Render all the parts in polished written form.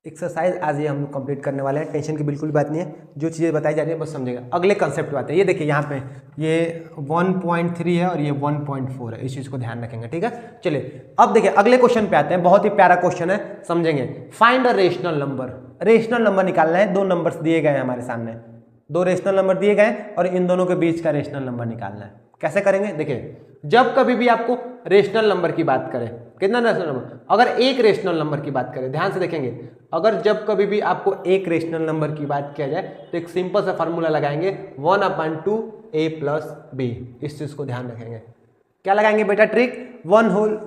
Exercise आज ये हम लोग कंप्लीट करने वाले हैं, टेंशन की बिल्कुल भी बात नहीं है, जो चीज़ें बताई जा रही है बस समझेगा। अगले कंसेप्ट पे आते हैं। ये देखिए यहाँ पे ये 1.3 है और ये 1.4 है, इस चीज़ को ध्यान रखेंगे, ठीक है। चलिए अब देखिए अगले क्वेश्चन पे आते हैं, बहुत ही प्यारा क्वेश्चन है, समझेंगे। Find a rational number, rational number निकालना है। दो नंबर्स दिए गए हैं हमारे सामने, दो रेशनल नंबर दिए गए हैं और इन दोनों के बीच का रेशनल नंबर निकालना है। कैसे करेंगे, देखिए जब कभी भी आपको रेशनल नंबर की बात करें, कितना रेशनल नंबर, अगर एक रेशनल नंबर की बात करें, ध्यान से देखेंगे, अगर जब कभी भी आपको एक रेशनल नंबर की बात किया जाए तो एक सिंपल सा फार्मूला लगाएंगे 1/2 a + b। इस चीज को ध्यान रखेंगे। क्या लगाएंगे बेटा, ट्रिक 1 होल।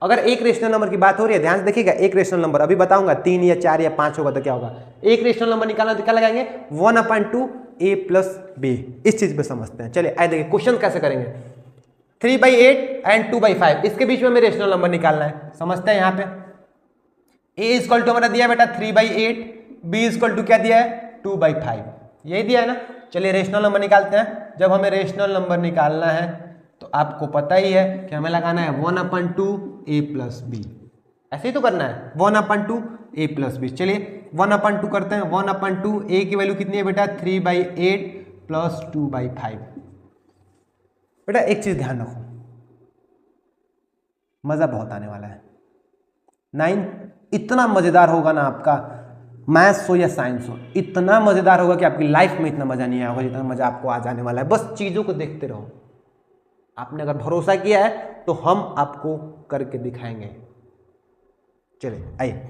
अगर एक रेशनल नंबर की बात हो रही है, ध्यान से देखिएगा, एक रेशनल नंबर अभी बताऊंगा 3 या 4 या 5 होगा तो क्या होगा, एक रेशनल नंबर निकालना तो क्या लगाएंगे 1/2 a + b। इस चीज पे समझते हैं। चलिए आइए देखिए क्वेश्चन कैसे करेंगे। 3/8 एंड 2/5, इसके बीच में हमें रेशनल नंबर निकालना है। समझते हैं यहाँ पे a इक्वल टू हमारा दिया बेटा 3/8, b इक्वल टू क्या दिया है 2/5, यही दिया है ना। चलिए रेशनल नंबर निकालते हैं। जब हमें रेशनल नंबर निकालना है तो आपको पता ही है कि हमें लगाना है 1/2 a + b, ऐसे ही तो करना है 1/2 a + b। चलिए 1/2 करते हैं। 1/2 a की वैल्यू कितनी है बेटा 3/8 + 2/5। बेटा एक चीज ध्यान रखो, मजा बहुत आने वाला है। 9 इतना मजेदार होगा ना, आपका मैथ्स हो या साइंस हो, इतना मजेदार होगा कि आपकी लाइफ में इतना मजा नहीं आया होगा जितना मजा आपको आज आने वाला है। बस चीजों को देखते रहो। आपने अगर भरोसा किया है तो हम आपको करके दिखाएंगे। चलिए आइए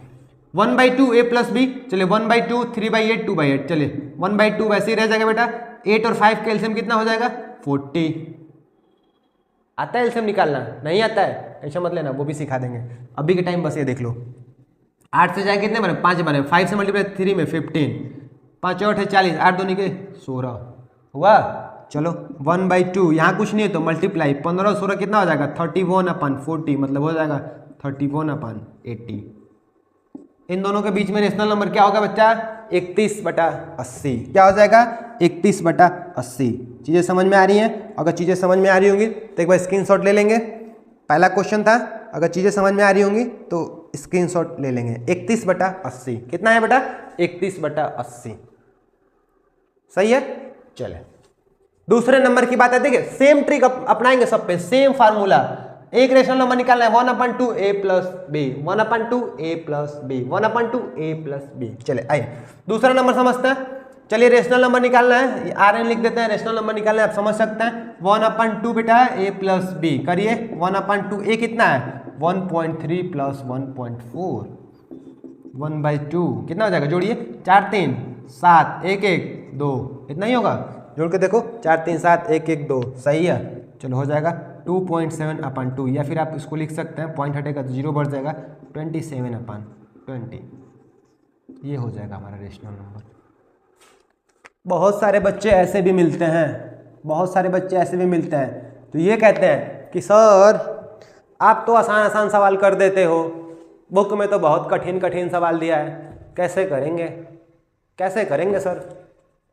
1/2 a + b। चलिए 1/2 3/8 2/8। चलिए 1/2 वैसे ही रह जाएगा बेटा। 8 और 5 का एलसीएम कितना हो जाएगा 40। आता है एलसीएम निकालना, नहीं आता है ऐसा मत लेना, वो भी सिखा देंगे अभी के टाइम। बस ये देख लो 8 से जाए कितने बने 5 बने, 5 से मल्टीप्लाई 3 में 15, 5 8 है 40, 8 दूनी के 16 हुआ। चलो 1/2 यहाँ कुछ नहीं है तो मल्टीप्लाई 15 और 16 कितना हो जाएगा 31/40, मतलब हो जाएगा 31/80। इन दोनों के बीच में रेशनल नंबर क्या होगा बच्चा 31/80। क्या हो जाएगा 31/80। चीज़ें समझ में आ रही हैं? अगर चीज़ें समझ में आ रही होंगी तो एक बार स्क्रीनशॉट ले लेंगे। पहला क्वेश्चन था, अगर चीज़ें समझ में आ रही होंगी तो स्क्रीनशॉट ले लेंगे। 31/80 कितना है बेटा 31/80, सही है। चले दूसरे नंबर की बात है, देखिए सेम ट्रिक अपनाएंगे सब पे, सेम फार्मूला। एक रेशनल नंबर निकालना है 1/2 a + b, 1/2 a + b, 1/2 a + b। चले आइए दूसरा नंबर समझते हैं। चलिए रेशनल नंबर निकालना है, RN लिख देते हैं, रेशनल नंबर निकालना है, आप समझ सकते हैं। 1/2 बेटा a + b करिए। 1/2 a कितना है 1.3 + 1.4, 1/2 कितना हो जाएगा, जोड़िए 4 3 7 1 1 2, इतना ही होगा, जोड़ के देखो 4 3 7 1 1 2, सही है। चलो हो जाएगा 2.7/2, या फिर आप इसको लिख सकते हैं, पॉइंट हटेगा तो 0 बढ़ जाएगा 27/20। ये हो जाएगा हमारा रेशनल नंबर। बहुत सारे बच्चे ऐसे भी मिलते हैं, बहुत सारे बच्चे ऐसे भी मिलते हैं तो ये कहते हैं कि सर आप तो आसान आसान सवाल कर देते हो, बुक में तो बहुत कठिन कठिन सवाल दिया है, कैसे करेंगे, कैसे करेंगे सर।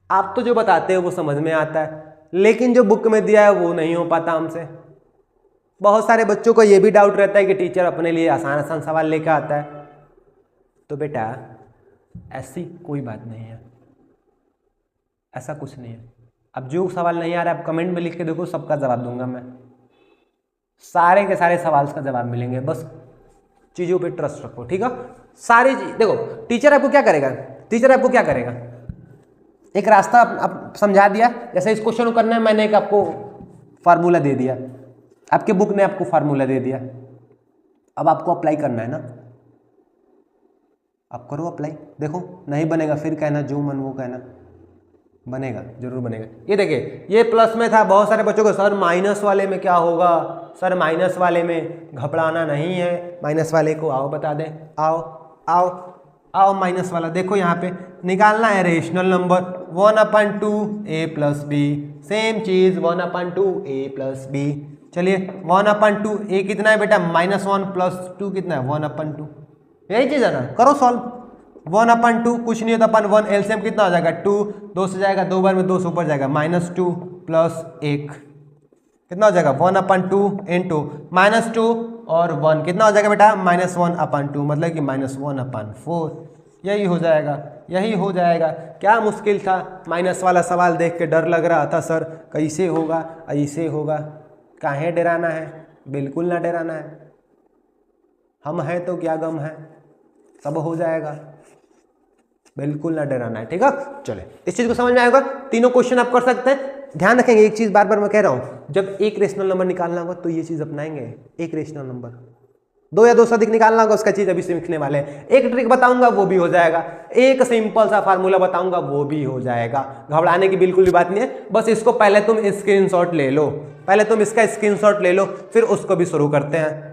आप तो जो बताते हो वो समझ में आता है, लेकिन जो बुक में दिया है वो नहीं हो पाता हमसे। बहुत सारे बच्चों को ये भी डाउट रहता है कि टीचर अपने लिए आसान आसान सवाल लेकर आता है। तो बेटा ऐसी कोई बात नहीं है, ऐसा कुछ नहीं है। अब जो सवाल नहीं आ रहा है आप कमेंट में लिख के देखो, सबका जवाब दूंगा मैं, सारे के सारे सवाल का जवाब मिलेंगे। बस चीज़ों पे ट्रस्ट रखो, ठीक है। सारी चीज देखो, टीचर आपको क्या करेगा, टीचर आपको क्या करेगा, एक रास्ता आप समझा दिया, जैसे इस क्वेश्चन को करना है, मैंने एक आपको फार्मूला दे दिया, आपके बुक ने आपको फार्मूला दे दिया, अब आपको अप्लाई करना है ना, आप करो अप्लाई। देखो नहीं बनेगा फिर कहना जो मन वो कहना, बनेगा जरूर बनेगा। ये देखिए ये प्लस में था, बहुत सारे बच्चों को सर माइनस वाले में क्या होगा, सर माइनस वाले में घबराना नहीं है, माइनस वाले को आओ बता दें, आओ आओ आओ माइनस वाला देखो यहाँ पे निकालना है rational number 1/2 a + b, same चीज 1/2 a + b। चलिए 1/2 a कितना है बेटा -1 + 2 कितना है 1/2, यही चीज है ना, करो सॉल्व। 1/2 कुछ नहीं होता अपन 1, एलसीएम कितना हो जाएगा 2, 2 से जाएगा 2 बार में 2 से ऊपर जाएगा, -2 + 1 कितना हो जाएगा 1/2 × -2 और 1 कितना हो जाएगा बेटा -1/2, मतलब कि -1/4। यही हो जाएगा, यही हो जाएगा। क्या मुश्किल था? माइनस वाला सवाल देख के डर लग रहा था सर कैसे होगा, ऐसे होगा। काहे डराना है, बिल्कुल ना डराना है। हम हैं तो क्या गम है, सब हो जाएगा, बिल्कुल ना डराना है। ठीक है, चले इस चीज को समझ में आएगा। तीनों क्वेश्चन आप कर सकते हैं। ध्यान रखेंगे एक चीज, बार बार मैं कह रहा हूं, जब एक रेशनल नंबर निकालना होगा तो ये चीज अपनाएंगे। एक रेशनल नंबर, 2 या 2 से अधिक निकालना होगा, उसका चीज अभी सीखने वाले हैं। एक ट्रिक बताऊंगा वो भी हो जाएगा, एक सिंपल सा फार्मूला बताऊंगा वो भी हो जाएगा। घबराने की बिल्कुल भी बात नहीं है, बस इसको पहले तुम स्क्रीनशॉट ले लो, पहले तुम इसका स्क्रीनशॉट ले लो, फिर उसको भी शुरू करते हैं।